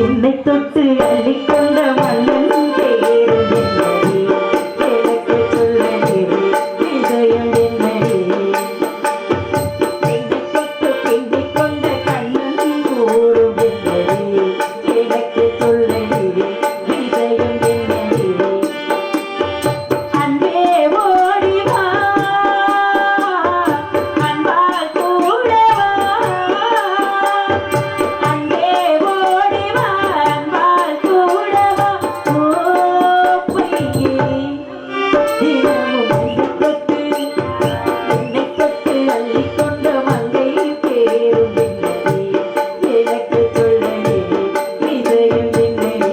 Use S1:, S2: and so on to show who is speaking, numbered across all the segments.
S1: என்னை தொட்டு அள்ளிக்கொண்ட மன்னன் பேரும் என்னடி எனக்கு சொல்லடி இதயம் என்னடி என்னை தொட்டு பின்னிக் கொண்ட கண்ணன் கூறும் என்னடி எனக்கு சொல்லடி இதயம் என்னடி அன்பே ஓடி வா அன்பால் கூட வா அன்பே ஓடி வா அன்பால் கூட வா ஓ பொய்யே தினமும் என்னை தொட்டு அள்ளிக்கொண்ட மங்கை பேரும் என்னடி எனக்கு சொல்லடி இதயம் என்னடி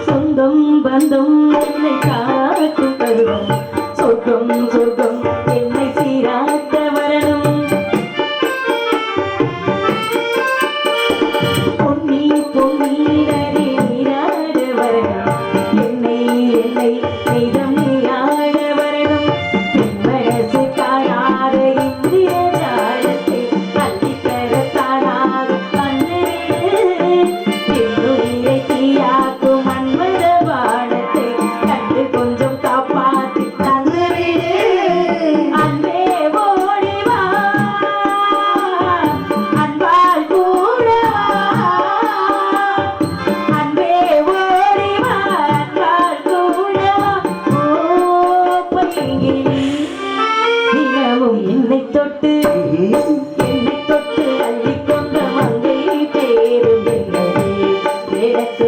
S1: சொந்தம் பந்தம் என்னை காக்கும் பருவம் சொர்க்கம் சொர்க்கம் என்னை சீராட்ட வரணும் பொன்னி பொன்னீரே நீராட வரணும் என்னை என்னை நீதம் நீராட வரணும் மனசு காணாத இந்திய ஜாலத்தை அள்ளித்தர காணாத வந்திரு என்னுயிரை தீயாக்கும் மன்மத வானத்தை கண்டு கொஞ்சம் காப்பாற்றி தந்துவிடு அன்பே ஓடி வா அன்பால் கூட வா அன்பே ஓடி வா அன்பால் கூட வா ஓ பொய்யே தினமும் என்னை தொட்டு அள்ளிக்கொண்ட மங்கை பேரும் என்னடி எனக்கு